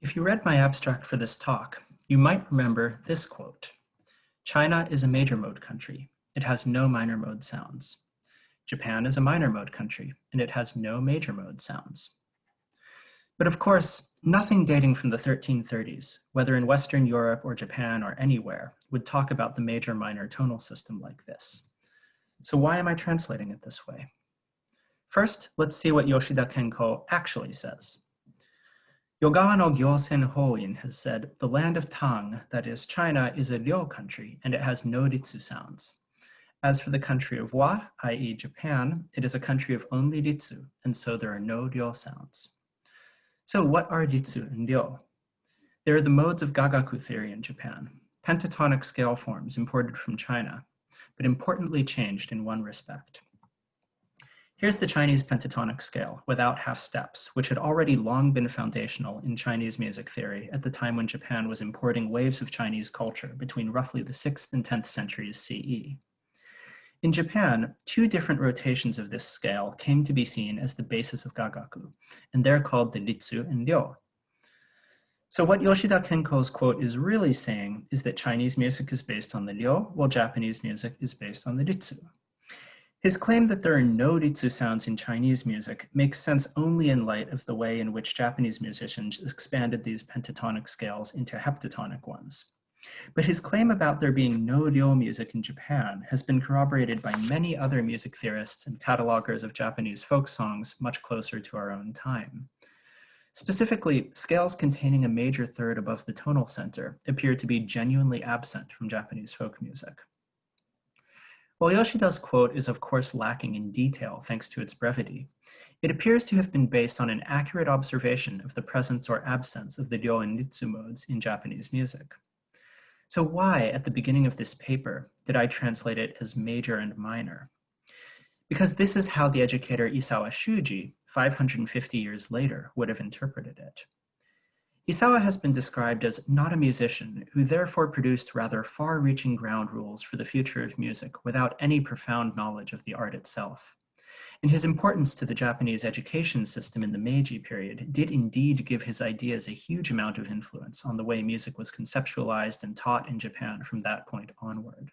If you read my abstract for this talk, you might remember this quote. China is a major mode country. It has no minor mode sounds. Japan is a minor mode country, and it has no major mode sounds. But of course, nothing dating from the 1330s, whether in Western Europe or Japan or anywhere, would talk about the major-minor tonal system like this. So why am I translating it this way? First, let's see what Yoshida Kenko actually says. Yogawa no Gyosen Hoin has said, the land of Tang, that is China, is a ryo country, and it has no ritsu sounds. As for the country of Wa, i.e. Japan, it is a country of only ritsu, and so there are no ryo sounds. So what are ritsu and ryo? They are the modes of gagaku theory in Japan, pentatonic scale forms imported from China, but importantly changed in one respect. Here's the Chinese pentatonic scale without half steps, which had already long been foundational in Chinese music theory at the time when Japan was importing waves of Chinese culture between roughly the 6th and 10th centuries CE. In Japan, two different rotations of this scale came to be seen as the basis of gagaku, and they're called the ritsu and ryo. So what Yoshida Kenko's quote is really saying is that Chinese music is based on the ryo, while Japanese music is based on the ritsu. His claim that there are no ritsu sounds in Chinese music makes sense only in light of the way in which Japanese musicians expanded these pentatonic scales into heptatonic ones. But his claim about there being no ryo music in Japan has been corroborated by many other music theorists and catalogers of Japanese folk songs much closer to our own time. Specifically, scales containing a major third above the tonal center appear to be genuinely absent from Japanese folk music. While Yoshida's quote is of course lacking in detail thanks to its brevity, it appears to have been based on an accurate observation of the presence or absence of the ryo and ritsu modes in Japanese music. So why, at the beginning of this paper, did I translate it as major and minor? Because this is how the educator Isawa Shuji, 550 years later, would have interpreted it. Isawa has been described as not a musician who therefore produced rather far-reaching ground rules for the future of music without any profound knowledge of the art itself. And his importance to the Japanese education system in the Meiji period did indeed give his ideas a huge amount of influence on the way music was conceptualized and taught in Japan from that point onward.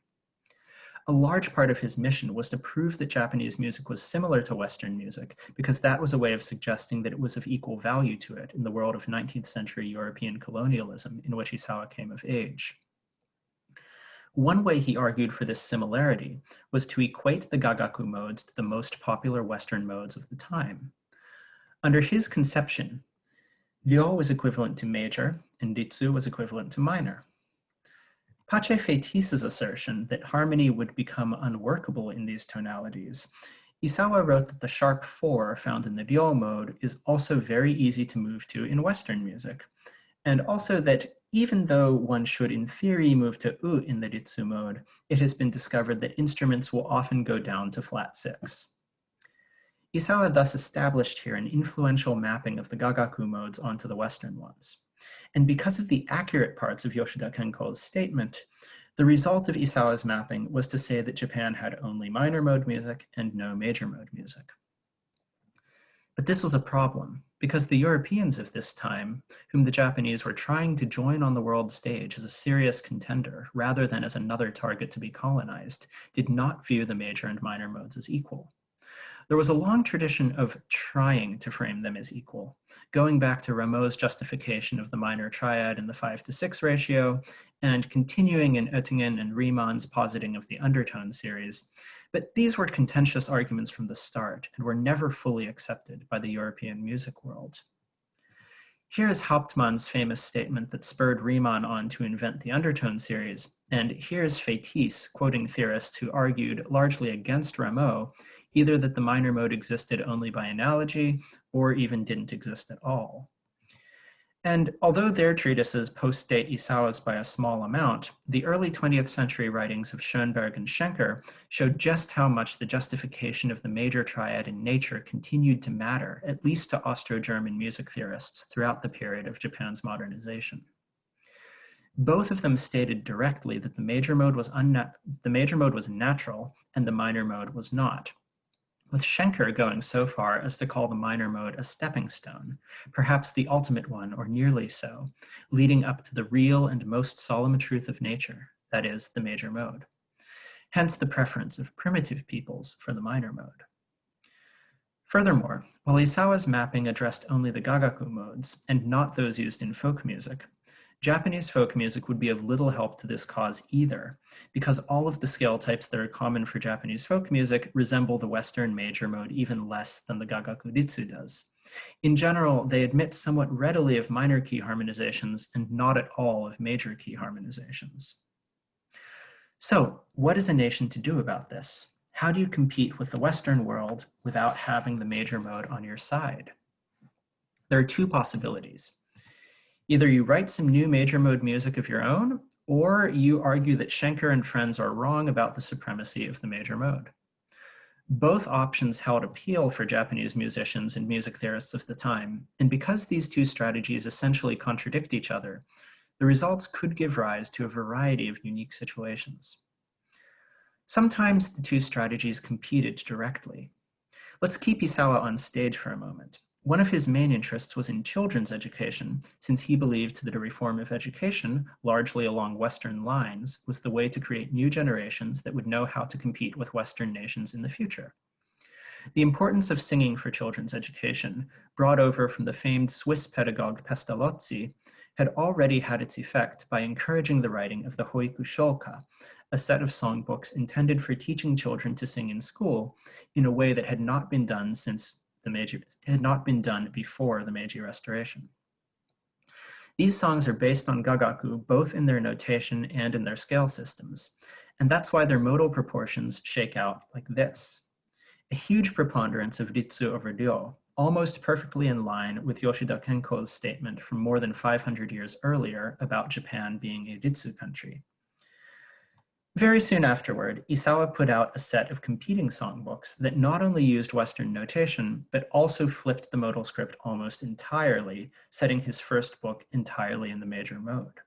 A large part of his mission was to prove that Japanese music was similar to Western music, because that was a way of suggesting that it was of equal value to it in the world of 19th century European colonialism in which Isawa came of age. One way he argued for this similarity was to equate the gagaku modes to the most popular Western modes of the time. Under his conception, ryo was equivalent to major and ritsu was equivalent to minor. Pache Fétis's assertion that harmony would become unworkable in these tonalities, Isawa wrote that the sharp 4 found in the ryo mode is also very easy to move to in Western music, and also that even though one should in theory move to u in the ritsu mode, it has been discovered that instruments will often go down to flat 6. Isawa thus established here an influential mapping of the gagaku modes onto the Western ones. And because of the accurate parts of Yoshida Kenko's statement, the result of Isawa's mapping was to say that Japan had only minor mode music and no major mode music. But this was a problem, because the Europeans of this time, whom the Japanese were trying to join on the world stage as a serious contender rather than as another target to be colonized, did not view the major and minor modes as equal. There was a long tradition of trying to frame them as equal, going back to Rameau's justification of the minor triad in the 5:6 ratio, and continuing in Oettingen and Riemann's positing of the undertone series. But these were contentious arguments from the start and were never fully accepted by the European music world. Here is Hauptmann's famous statement that spurred Riemann on to invent the undertone series, and here's Fétis quoting theorists who argued largely against Rameau, either that the minor mode existed only by analogy or even didn't exist at all. And although their treatises post-date Isawa's by a small amount, the early 20th century writings of Schoenberg and Schenker showed just how much the justification of the major triad in nature continued to matter, at least to Austro-German music theorists throughout the period of Japan's modernization. Both of them stated directly that the major mode was natural and the minor mode was not. with Schenker going so far as to call the minor mode a stepping stone, perhaps the ultimate one or nearly so, leading up to the real and most solemn truth of nature, that is, the major mode. Hence the preference of primitive peoples for the minor mode. Furthermore, while Isawa's mapping addressed only the gagaku modes and not those used in folk music, Japanese folk music would be of little help to this cause either, because all of the scale types that are common for Japanese folk music resemble the Western major mode even less than the gagaku ritsu does. In general, they admit somewhat readily of minor key harmonizations and not at all of major key harmonizations. So, what is a nation to do about this? How do you compete with the Western world without having the major mode on your side? There are two possibilities. Either you write some new major mode music of your own, or you argue that Schenker and friends are wrong about the supremacy of the major mode. Both options held appeal for Japanese musicians and music theorists of the time, and because these two strategies essentially contradict each other, the results could give rise to a variety of unique situations. Sometimes the two strategies competed directly. Let's keep Isawa on stage for a moment. One of his main interests was in children's education, since he believed that a reform of education, largely along Western lines, was the way to create new generations that would know how to compete with Western nations in the future. The importance of singing for children's education, brought over from the famed Swiss pedagogue Pestalozzi, had already had its effect by encouraging the writing of the Hoiku Shoka, a set of songbooks intended for teaching children to sing in school in a way that had not been done before the Meiji Restoration. These songs are based on gagaku both in their notation and in their scale systems, and that's why their modal proportions shake out like this. A huge preponderance of ritsu over ryo, almost perfectly in line with Yoshida Kenko's statement from more than 500 years earlier about Japan being a ritsu country. Very soon afterward, Isawa put out a set of competing songbooks that not only used Western notation, but also flipped the modal script almost entirely, setting his first book entirely in the major mode.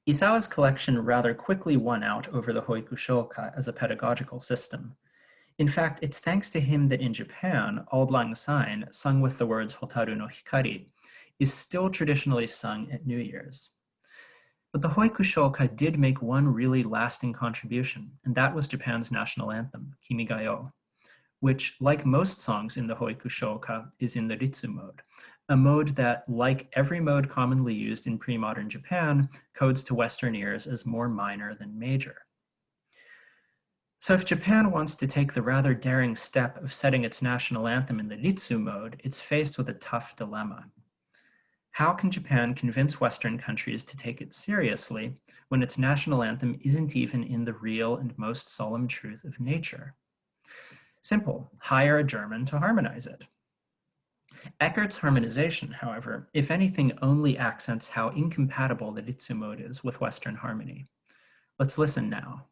Isawa's collection rather quickly won out over the Hoiku Shoka as a pedagogical system. In fact, it's thanks to him that in Japan, Auld Lang Syne, sung with the words Hotaru no Hikari, is still traditionally sung at New Year's. But the Hoiku Shoka did make one really lasting contribution, and that was Japan's national anthem, Kimi ga Yo, which, like most songs in the Hoiku Shoka, is in the ritsu mode, a mode that, like every mode commonly used in pre-modern Japan, codes to Western ears as more minor than major. So if Japan wants to take the rather daring step of setting its national anthem in the ritsu mode, it's faced with a tough dilemma. How can Japan convince Western countries to take it seriously when its national anthem isn't even in the real and most solemn truth of nature? Simple, hire a German to harmonize it. Eckert's harmonization, however, if anything, only accents how incompatible the ritsu mode is with Western harmony. Let's listen now.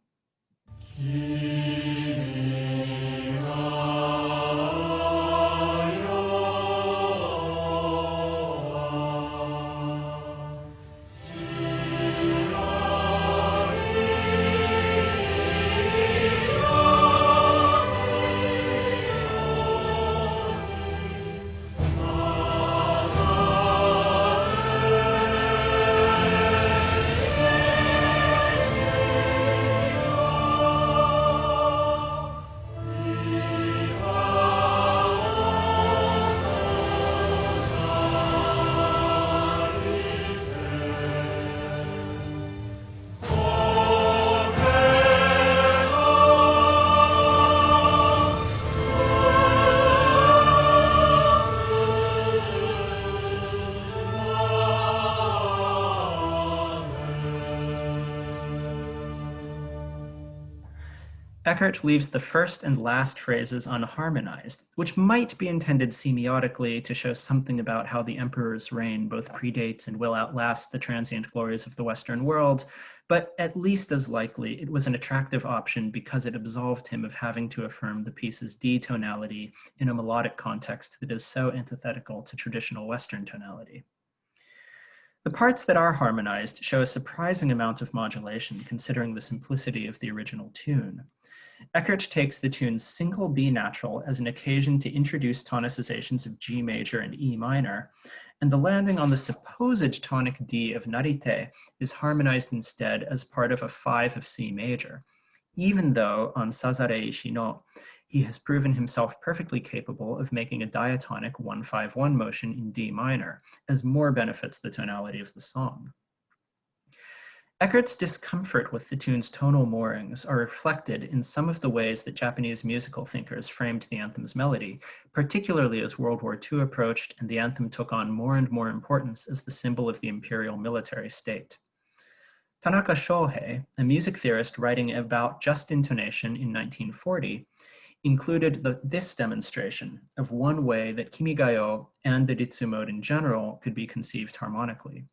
Eckert leaves the first and last phrases unharmonized, which might be intended semiotically to show something about how the emperor's reign both predates and will outlast the transient glories of the Western world, but at least as likely it was an attractive option because it absolved him of having to affirm the piece's D tonality in a melodic context that is so antithetical to traditional Western tonality. The parts that are harmonized show a surprising amount of modulation considering the simplicity of the original tune. Eckert takes the tune's single B natural as an occasion to introduce tonicizations of G major and E minor, and the landing on the supposed tonic D of Narite is harmonized instead as part of a 5 of C major, even though on Sazare Ishino, he has proven himself perfectly capable of making a diatonic 1-5-1 motion in D minor, as more benefits the tonality of the song. Eckert's discomfort with the tune's tonal moorings are reflected in some of the ways that Japanese musical thinkers framed the anthem's melody, particularly as World War II approached and the anthem took on more and more importance as the symbol of the imperial military state. Tanaka Shohei, a music theorist writing about just intonation in 1940, included this demonstration of one way that Kimigayo and the Ritsu mode in general could be conceived harmonically,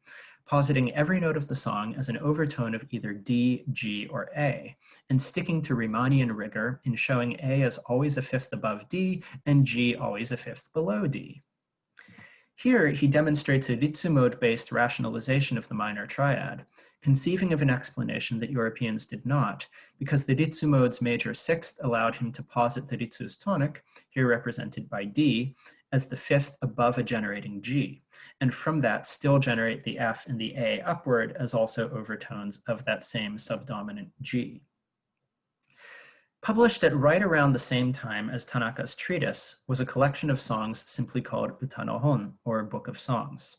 positing every note of the song as an overtone of either D, G, or A, and sticking to Riemannian rigor in showing A as always a fifth above D and G always a fifth below D. Here, he demonstrates a Ritsu mode-based rationalization of the minor triad, conceiving of an explanation that Europeans did not, because the Ritsu mode's major sixth allowed him to posit the Ritsu's tonic, here represented by D, as the fifth above a generating G, and from that still generate the F and the A upward as also overtones of that same subdominant G. Published at right around the same time as Tanaka's treatise was a collection of songs simply called Uta no Hon, or Book of Songs.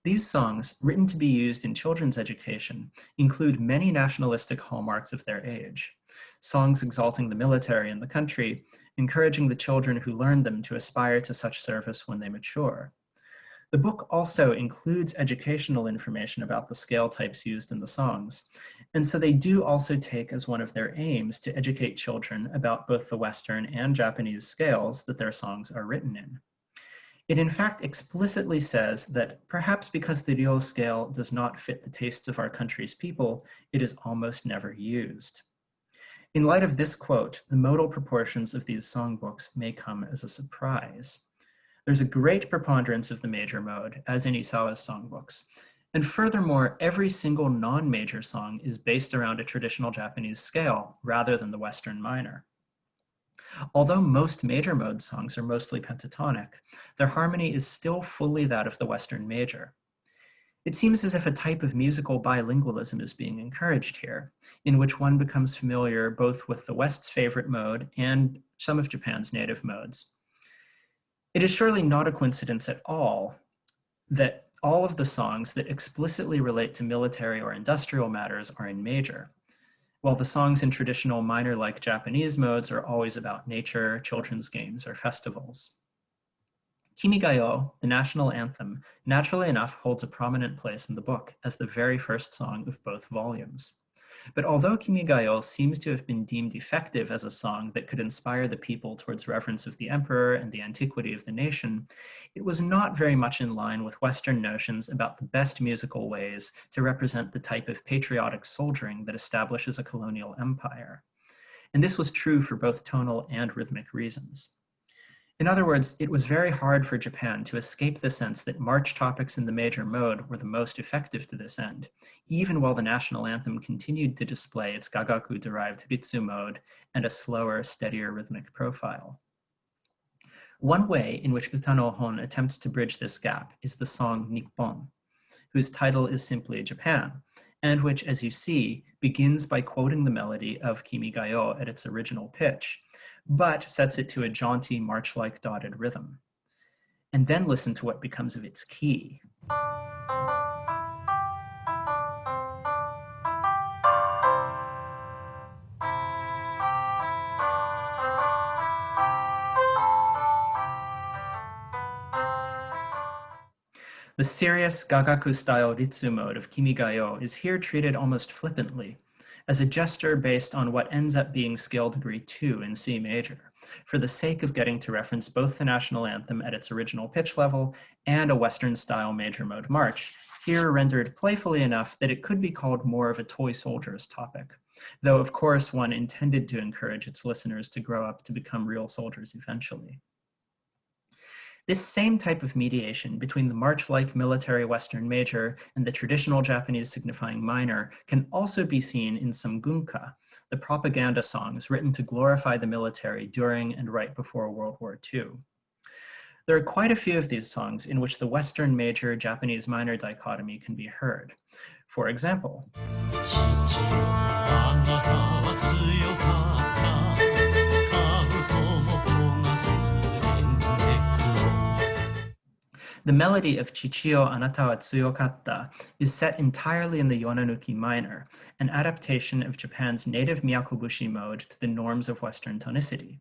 These songs, written to be used in children's education, include many nationalistic hallmarks of their age. Songs exalting the military and the country, encouraging the children who learn them to aspire to such service when they mature. The book also includes educational information about the scale types used in the songs, and so they do also take as one of their aims to educate children about both the Western and Japanese scales that their songs are written in. It in fact explicitly says that perhaps because the Ryo scale does not fit the tastes of our country's people, it is almost never used. In light of this quote, the modal proportions of these songbooks may come as a surprise. There's a great preponderance of the major mode, as in Isawa's songbooks. And furthermore, every single non-major song is based around a traditional Japanese scale rather than the Western minor. Although most major mode songs are mostly pentatonic, their harmony is still fully that of the Western major. It seems as if a type of musical bilingualism is being encouraged here, in which one becomes familiar both with the West's favorite mode and some of Japan's native modes. It is surely not a coincidence at all that all of the songs that explicitly relate to military or industrial matters are in major, while the songs in traditional minor-like Japanese modes are always about nature, children's games, or festivals. Kimigayo, the national anthem, naturally enough holds a prominent place in the book as the very first song of both volumes. But although Kimigayo seems to have been deemed effective as a song that could inspire the people towards reverence of the emperor and the antiquity of the nation, it was not very much in line with Western notions about the best musical ways to represent the type of patriotic soldiering that establishes a colonial empire. And this was true for both tonal and rhythmic reasons. In other words, it was very hard for Japan to escape the sense that march topics in the major mode were the most effective to this end, even while the national anthem continued to display its gagaku-derived Ritsu mode and a slower, steadier rhythmic profile. One way in which Uta no Hon attempts to bridge this gap is the song Nippon, whose title is simply Japan, and which, as you see, begins by quoting the melody of Kimigayo at its original pitch, but sets it to a jaunty march-like dotted rhythm. And then listen to what becomes of its key. The serious gagaku-style Ritsu mode of Kimigayo is here treated almost flippantly, as a gesture based on what ends up being scale degree 2 in C major, for the sake of getting to reference both the national anthem at its original pitch level and a Western-style major mode march, here rendered playfully enough that it could be called more of a toy soldiers topic, though of course one intended to encourage its listeners to grow up to become real soldiers eventually. This same type of mediation between the march-like military Western major and the traditional Japanese signifying minor can also be seen in some gunka, the propaganda songs written to glorify the military during and right before World War II. There are quite a few of these songs in which the Western major, Japanese minor dichotomy can be heard. For example, the melody of Chichio Anata wa Tsuyokatta is set entirely in the Yonanuki minor, an adaptation of Japan's native Miyakobushi mode to the norms of Western tonicity.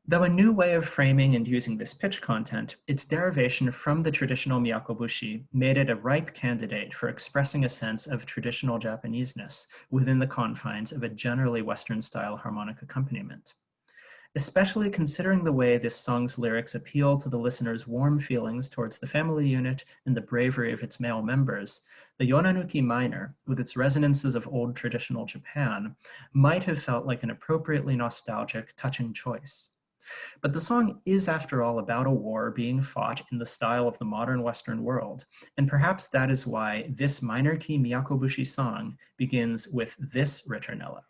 Though a new way of framing and using this pitch content, its derivation from the traditional Miyakobushi made it a ripe candidate for expressing a sense of traditional Japaneseness within the confines of a generally Western-style harmonic accompaniment. Especially considering the way this song's lyrics appeal to the listener's warm feelings towards the family unit and the bravery of its male members, the Yonanuki minor, with its resonances of old traditional Japan, might have felt like an appropriately nostalgic, touching choice. But the song is, after all, about a war being fought in the style of the modern Western world, and perhaps that is why this minor key Miyakobushi song begins with this ritornello.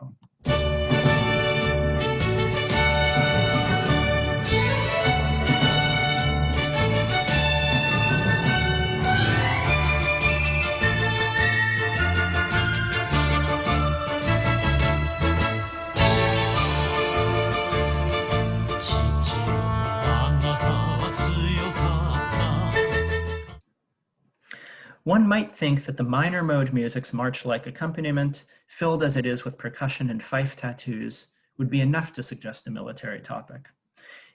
One might think that the minor mode music's march-like accompaniment, filled as it is with percussion and fife tattoos, would be enough to suggest a military topic.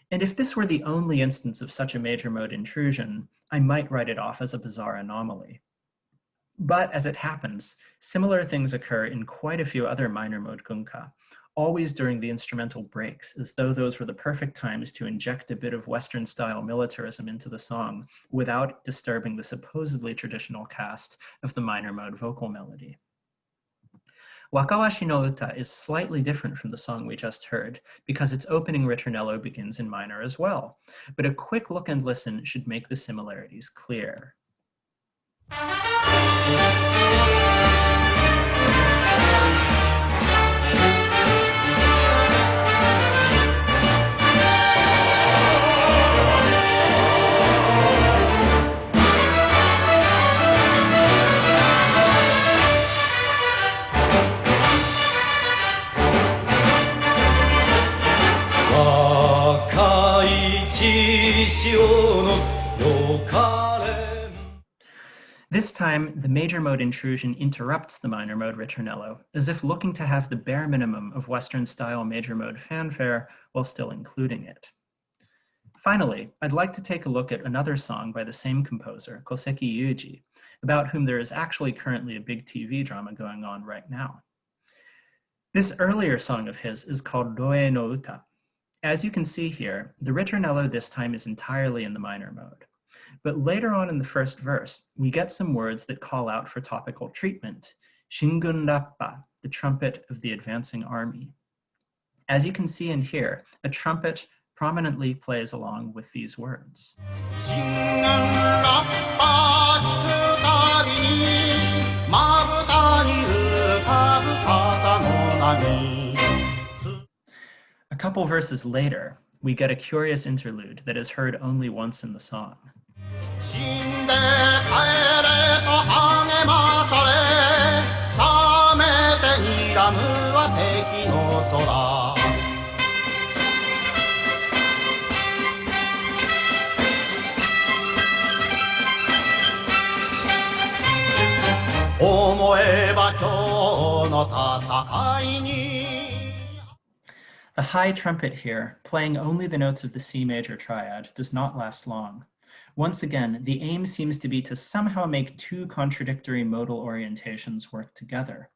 And if this were the only instance of such a major mode intrusion, I might write it off as a bizarre anomaly. But as it happens, similar things occur in quite a few other minor mode gunka, always during the instrumental breaks, as though those were the perfect times to inject a bit of Western-style militarism into the song without disturbing the supposedly traditional cast of the minor mode vocal melody. Wakawashi no Uta is slightly different from the song we just heard because its opening ritornello begins in minor as well, but a quick look and listen should make the similarities clear. This time, the major mode intrusion interrupts the minor mode ritornello, as if looking to have the bare minimum of Western-style major mode fanfare while still including it. Finally, I'd like to take a look at another song by the same composer, Koseki Yuji, about whom there is actually currently a big TV drama going on right now. This earlier song of his is called Roe no Uta. As you can see here, the ritornello this time is entirely in the minor mode. But later on in the first verse, we get some words that call out for topical treatment. Shingun rappa, the trumpet of the advancing army. As you can see and hear, a trumpet prominently plays along with these words. A couple verses later, we get a curious interlude that is heard only once in the song. The high trumpet here, playing only the notes of the C major triad, does not last long. Once again, the aim seems to be to somehow make two contradictory modal orientations work together.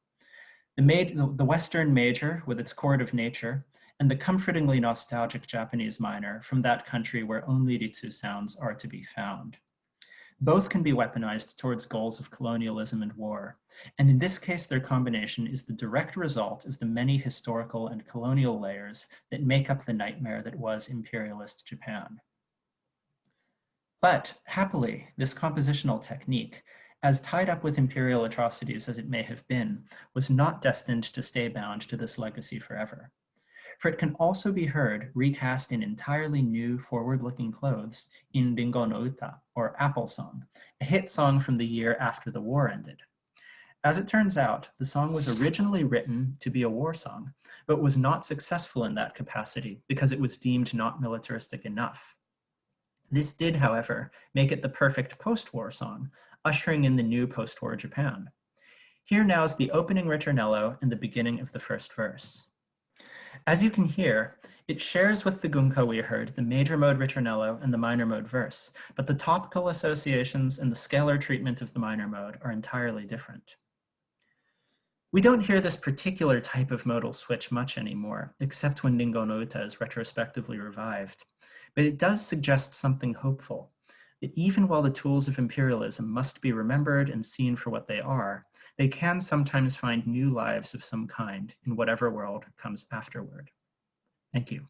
The Western major, with its chord of nature, and the comfortingly nostalgic Japanese minor from that country where only Ritsu sounds are to be found. Both can be weaponized towards goals of colonialism and war, and in this case their combination is the direct result of the many historical and colonial layers that make up the nightmare that was imperialist Japan. But happily, this compositional technique, as tied up with imperial atrocities as it may have been, was not destined to stay bound to this legacy forever. For it can also be heard recast in entirely new forward-looking clothes in Bingo no Uta, or Apple Song, a hit song from the year after the war ended. As it turns out, the song was originally written to be a war song, but was not successful in that capacity because it was deemed not militaristic enough. This did, however, make it the perfect post-war song, ushering in the new post-war Japan. Here now is the opening ritornello and the beginning of the first verse. As you can hear, it shares with the gunka we heard the major mode ritornello and the minor mode verse, but the topical associations and the scalar treatment of the minor mode are entirely different. We don't hear this particular type of modal switch much anymore, except when Ningo no Uta is retrospectively revived, but it does suggest something hopeful, that even while the tools of imperialism must be remembered and seen for what they are, they can sometimes find new lives of some kind in whatever world comes afterward. Thank you.